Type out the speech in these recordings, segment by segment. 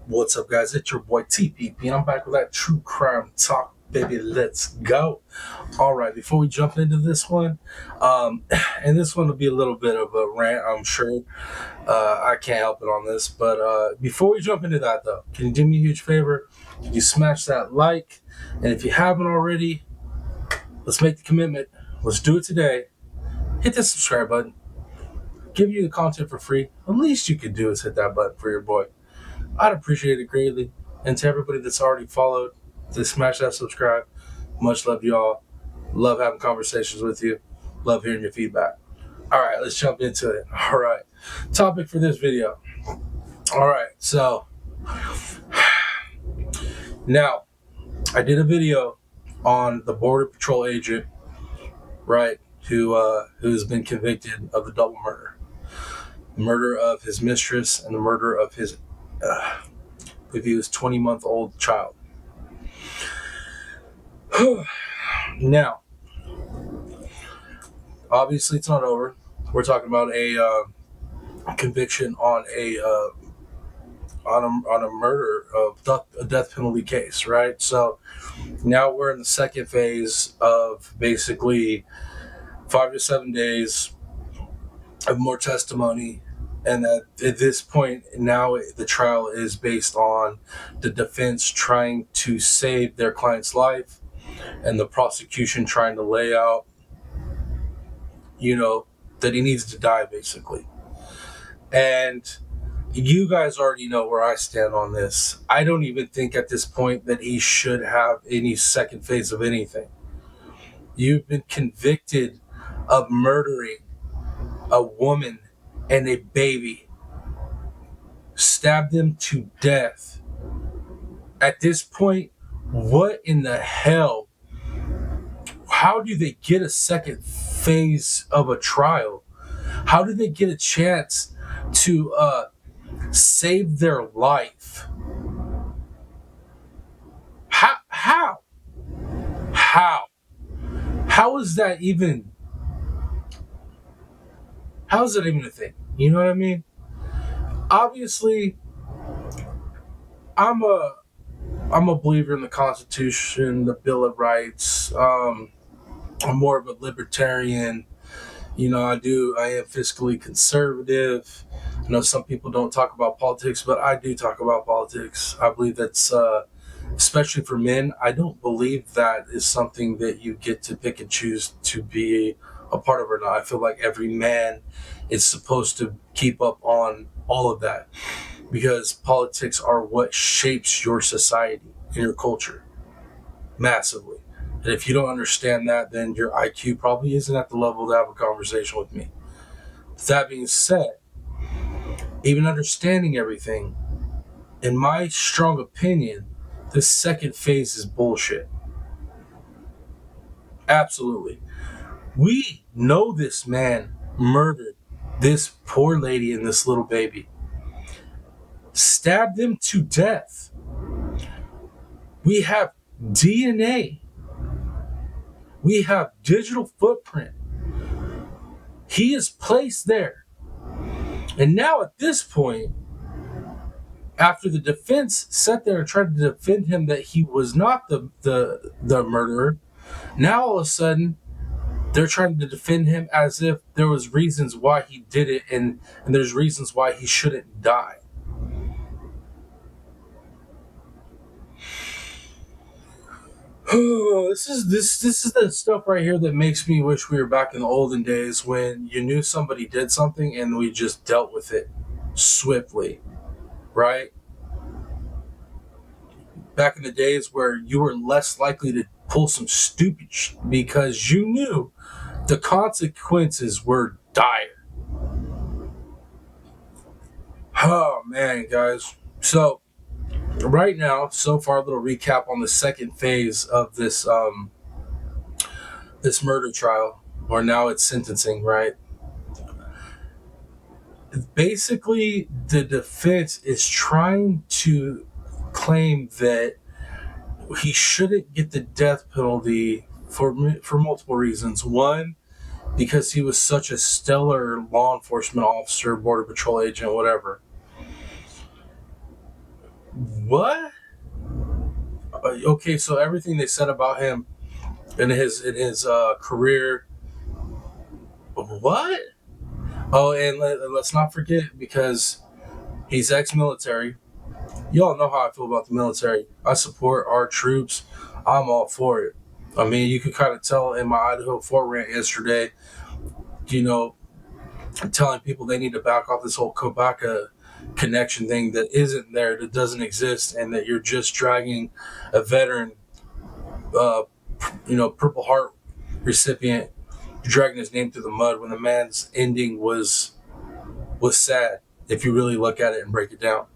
What's up, guys? It's your boy TPP, and I'm back with that true crime talk, baby. Let's go. All right, before we jump into this one, and this one will be a little bit of a rant, I'm sure. I can't help it on this, but before we jump into that, though, can you do me a huge favor? Can you smash that like? And if you haven't already, let's make the commitment. Let's do it today. Hit the subscribe button. Give you the content for free. The least you could do is hit that button for your boy. I'd appreciate it greatly. And to everybody that's already followed, to smash that subscribe. Much love, y'all. Love having conversations with you. Love hearing your feedback. All right, let's jump into it. All right. Topic for this video. All right, so now I did a video on the Border Patrol agent, right, who's been convicted of the double murder of his mistress and the murder of his if he was 20-month-old child. Now, obviously, it's not over. We're talking about a conviction on a murder of a death penalty case, right? So now we're in the second phase of basically 5 to 7 days of more testimony. And that at this point, now the trial is based on the defense trying to save their client's life and the prosecution trying to lay out, that he needs to die, basically. And you guys already know where I stand on this. I don't even think at this point that he should have any second phase of anything. You've been convicted of murdering a woman and a baby, stabbed them to death. At this point, what in the hell? How do they get a second phase of a trial? How do they get a chance to save their life? How? How is that even? How is that even a thing? You know what I mean? Obviously, I'm a believer in the Constitution, the Bill of Rights. I'm more of a libertarian. I am fiscally conservative. I know some people don't talk about politics, but I do talk about politics. I believe that's, especially for men, I don't believe that is something that you get to pick and choose to be a part of or not. I feel like every man is supposed to keep up on all of that because politics are what shapes your society and your culture massively. And if you don't understand that, then your IQ probably isn't at the level to have a conversation with me. That being said, even understanding everything, in my strong opinion, this second phase is bullshit. Absolutely. We know this man murdered this poor lady and this little baby, stabbed them to death. We have DNA. We have digital footprint. He is placed there. And now at this point, after the defense sat there and tried to defend him that he was not the murderer, now all of a sudden they're trying to defend him as if there was reasons why he did it and there's reasons why he shouldn't die. This is the stuff right here that makes me wish we were back in the olden days when you knew somebody did something and we just dealt with it swiftly, right? Back in the days where you were less likely to pull some stupid shit because you knew the consequences were dire. Oh man, guys. So right now, so far, a little recap on the second phase of this this murder trial, or now it's sentencing, right? Basically, the defense is trying to claim that he shouldn't get the death penalty for multiple reasons. One, because he was such a stellar law enforcement officer, border patrol agent, whatever. What? Okay, so everything they said about him in his career. What? Oh, and let's not forget, because he's ex-military. Y'all know how I feel about the military. I support our troops. I'm all for it. I mean, you could kind of tell in my Idaho 4 rant yesterday, you know, telling people they need to back off this whole Kobaka connection thing that isn't there, that doesn't exist, and that you're just dragging a veteran, uh, Purple Heart recipient, dragging his name through the mud when the man's ending was sad. If you really look at it and break it down.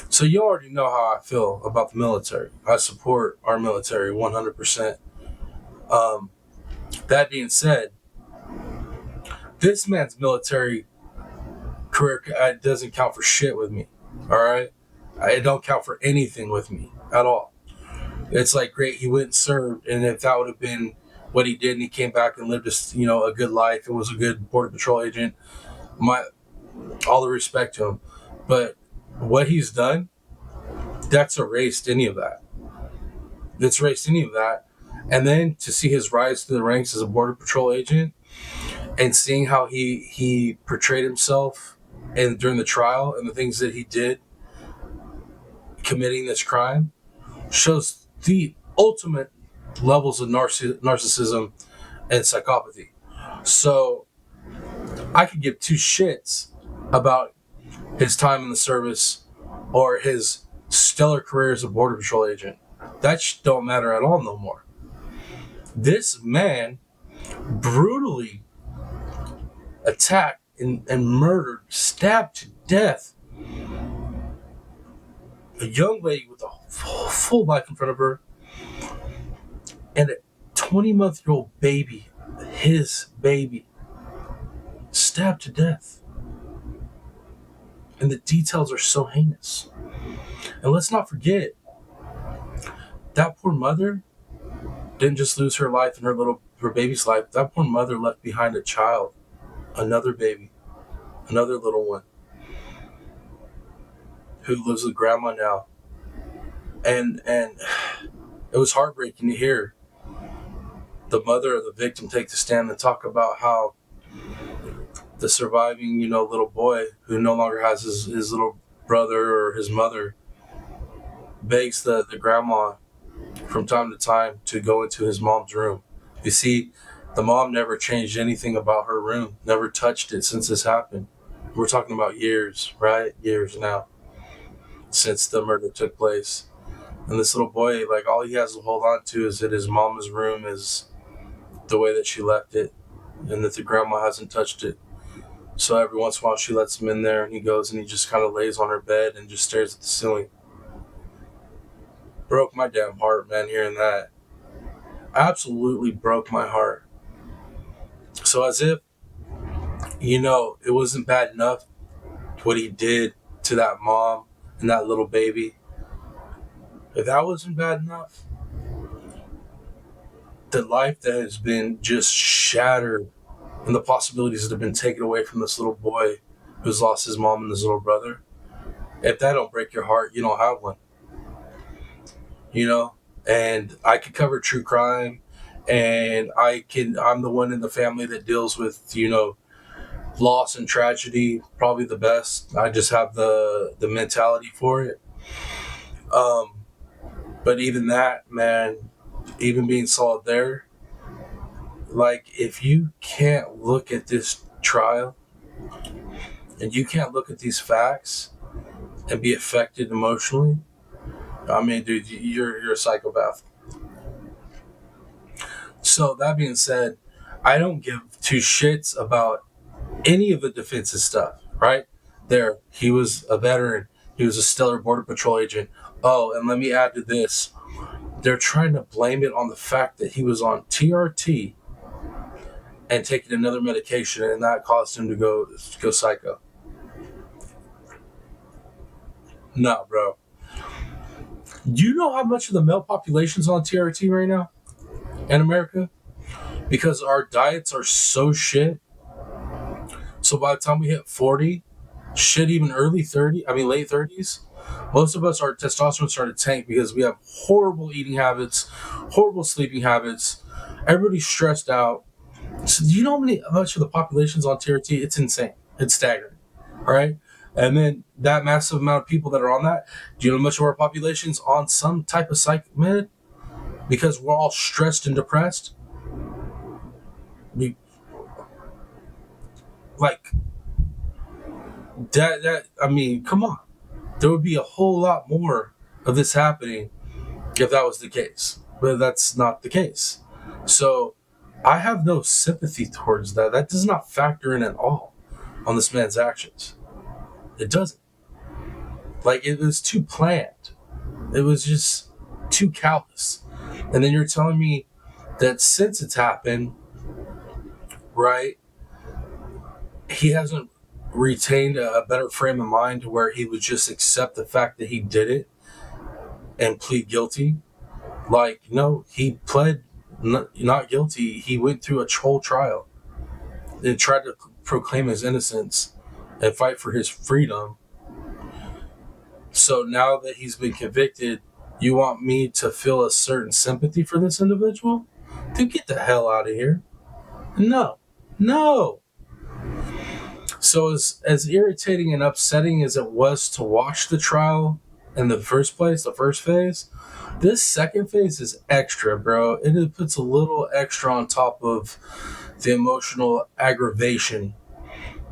So you already know how I feel about the military. I support our military 100%. Um, that being said, this man's military career doesn't count for shit with me. All right, it don't count for anything with me at all. It's like, great, he went and served, and if that would have been what he did, and he came back and lived a good life and was a good border patrol agent, my all the respect to him. But what he's done, that's erased any of that. That's erased any of that. And then to see his rise to the ranks as a border patrol agent, and seeing how he portrayed himself and during the trial and the things that he did committing this crime, shows the ultimate levels of narcissism and psychopathy. So I could give two shits about his time in the service or his stellar career as a border patrol agent. That don't matter at all no more. This man brutally attacked and murdered, stabbed to death a young lady with a full life in front of her, and a 20-month-old baby, his baby, stabbed to death. And the details are so heinous. And let's not forget, that poor mother didn't just lose her life and her baby's life. That poor mother left behind a child, another baby, another little one, who lives with grandma now. And it was heartbreaking to hear the mother of the victim take the stand and talk about how the surviving, little boy who no longer has his little brother or his mother begs the grandma from time to time to go into his mom's room. You see, the mom never changed anything about her room, never touched it since this happened. We're talking about years, right? Years now since the murder took place. And this little boy, like, all he has to hold on to is that his mom's room is the way that she left it, and that the grandma hasn't touched it. So every once in a while she lets him in there, and he goes and he just kind of lays on her bed and just stares at the ceiling. Broke my damn heart, man, hearing that. Absolutely broke my heart. So as if, it wasn't bad enough what he did to that mom and that little baby. If that wasn't bad enough, the life that has been just shattered and the possibilities that have been taken away from this little boy who's lost his mom and his little brother, if that don't break your heart, you don't have one. And I could cover true crime, and I'm the one in the family that deals with, loss and tragedy probably the best. I just have the mentality for it. But even that, man, even being solid there, like, if you can't look at this trial and you can't look at these facts and be affected emotionally, I mean, dude, you're a psychopath. So that being said, I don't give two shits about any of the defense's stuff, right? There, he was a veteran. He was a stellar border patrol agent. Oh, and let me add to this. They're trying to blame it on the fact that he was on TRT and taking another medication, and that caused him to go psycho. No, bro. Do you know how much of the male population is on TRT right now in America? Because our diets are so shit. So by the time we hit 40, shit, even late 30s, most of us, our testosterone started to tank because we have horrible eating habits, horrible sleeping habits. Everybody's stressed out. So do you know how much of the population's on TRT? It's insane. It's staggering. All right. And then that massive amount of people that are on that, do you know how much of our population's on some type of psych med? Because we're all stressed and depressed. We, like come on. There would be a whole lot more of this happening if that was the case. But that's not the case. So I have no sympathy towards that. That does not factor in at all on this man's actions. It doesn't. Like, it was too planned. It was just too callous. And then you're telling me that since it's happened, right, he hasn't retained a better frame of mind to where he would just accept the fact that he did it and plead guilty. Like, no, he pled not guilty. He went through a whole trial and tried to proclaim his innocence and fight for his freedom. So now that he's been convicted, you want me to feel a certain sympathy for this individual? Dude, get the hell out of here. No. So as irritating and upsetting as it was to watch the trial in the first place, the first phase, this second phase is extra, bro. It puts a little extra on top of the emotional aggravation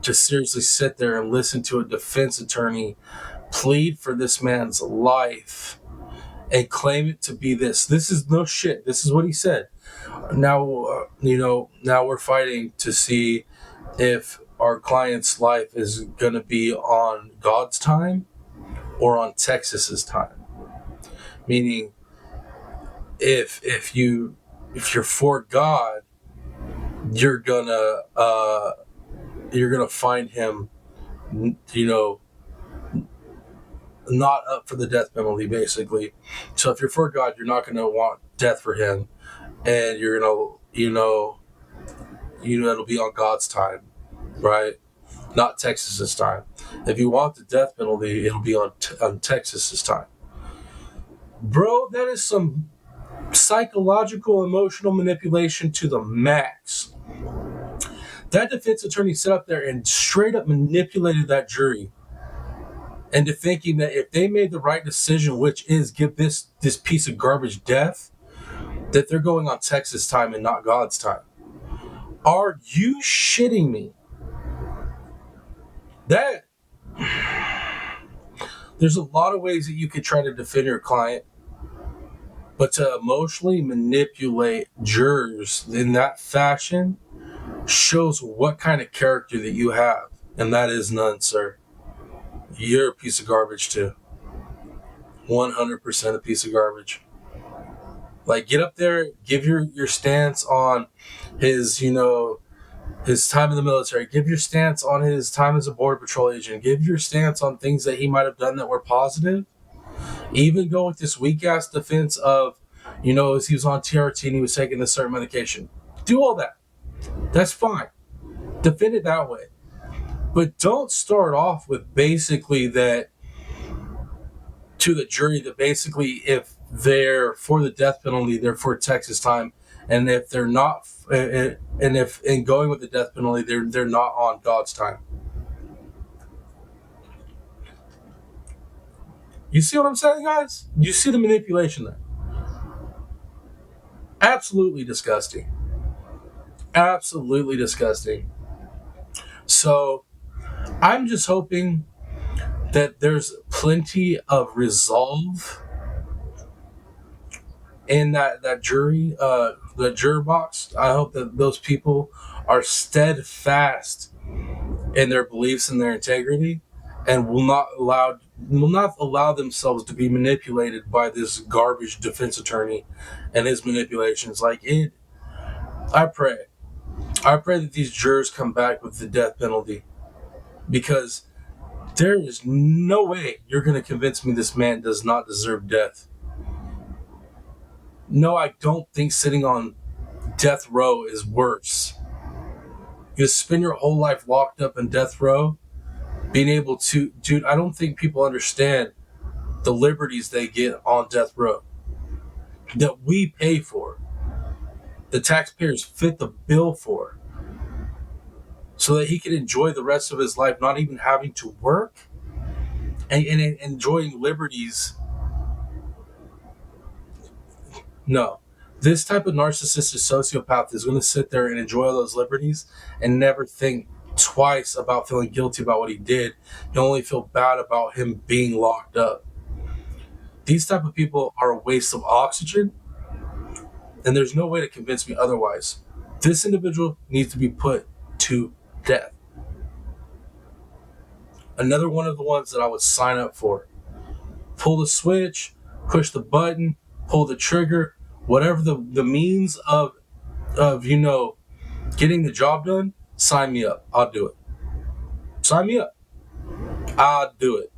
to seriously sit there and listen to a defense attorney plead for this man's life and claim it to be this. This is no shit. This is what he said. Now, now we're fighting to see if our client's life is going to be on God's time or on Texas's time. Meaning, if you're for God, you're gonna find him, not up for the death penalty, basically. So if you're for God, you're not gonna want death for him, and you're gonna, it'll be on God's time, right? Not Texas's time. If you want the death penalty, it'll be on Texas's time. Bro, that is some psychological, emotional manipulation to the max. That defense attorney sat up there and straight up manipulated that jury into thinking that if they made the right decision, which is give this piece of garbage death, that they're going on Texas time and not God's time. Are you shitting me? There's a lot of ways that you could try to defend your client, but to emotionally manipulate jurors in that fashion shows what kind of character that you have, and that is none, sir. You're a piece of garbage too. 100% a piece of garbage. Like, get up there, give your stance on his, his time in the military. Give your stance on his time as a border patrol agent. Give your stance on things that he might have done that were positive. Even go with this weak ass defense of, as he was on TRT and he was taking a certain medication. Do all that. That's fine. Defend it that way. But don't start off with basically that to the jury that basically if they're for the death penalty, they're for Texas time. And if they're not, and if in going with the death penalty, they're not on God's time. You see what I'm saying, guys? You see the manipulation there? Absolutely disgusting. Absolutely disgusting. So I'm just hoping that there's plenty of resolve in that jury, the juror box. I hope that those people are steadfast in their beliefs and their integrity, and will not allow themselves to be manipulated by this garbage defense attorney and his manipulations. I pray that these jurors come back with the death penalty, because there is no way you're going to convince me this man does not deserve death. No, I don't think sitting on death row is worse. You spend your whole life locked up in death row being able to, dude, I don't think people understand the liberties they get on death row that we pay for, the taxpayers fit the bill for, so that he can enjoy the rest of his life, not even having to work and enjoying liberties. No. This type of narcissistic sociopath is going to sit there and enjoy all those liberties and never think twice about feeling guilty about what he did. He'll only feel bad about him being locked up. These type of people are a waste of oxygen, and there's no way to convince me otherwise. This individual needs to be put to death. Another one of the ones that I would sign up for. Pull the switch, push the button, pull the trigger, whatever the means of getting the job done, sign me up. I'll do it. Sign me up. I'll do it.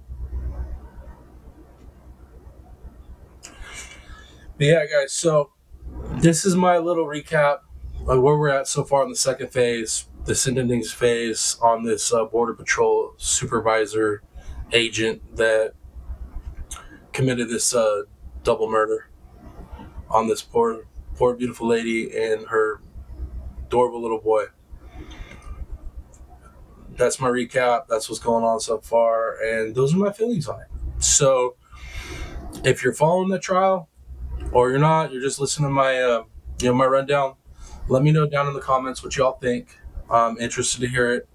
But yeah, guys, so this is my little recap of where we're at so far in the second phase, the sentencing phase on this Border Patrol supervisor agent that committed this double murder on this poor, beautiful lady and her adorable little boy. That's my recap. That's what's going on so far, and those are my feelings on it. So, if you're following the trial, or you're not, you're just listening to my my rundown. Let me know down in the comments what y'all think. I'm interested to hear it.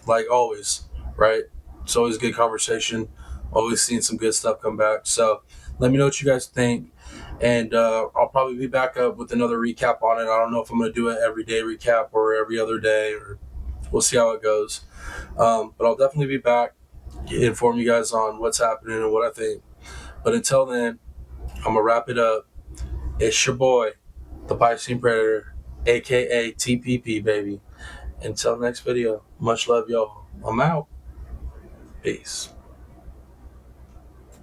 Like always, right? It's always a good conversation. Always seeing some good stuff come back. So let me know what you guys think. And I'll probably be back up with another recap on it. I don't know if I'm going to do an everyday recap or every other day, or we'll see how it goes. But I'll definitely be back, inform you guys on what's happening and what I think. But until then, I'm going to wrap it up. It's your boy, the Piscine Predator, a.k.a. TPP, baby. Until next video, much love, y'all. I'm out. Peace.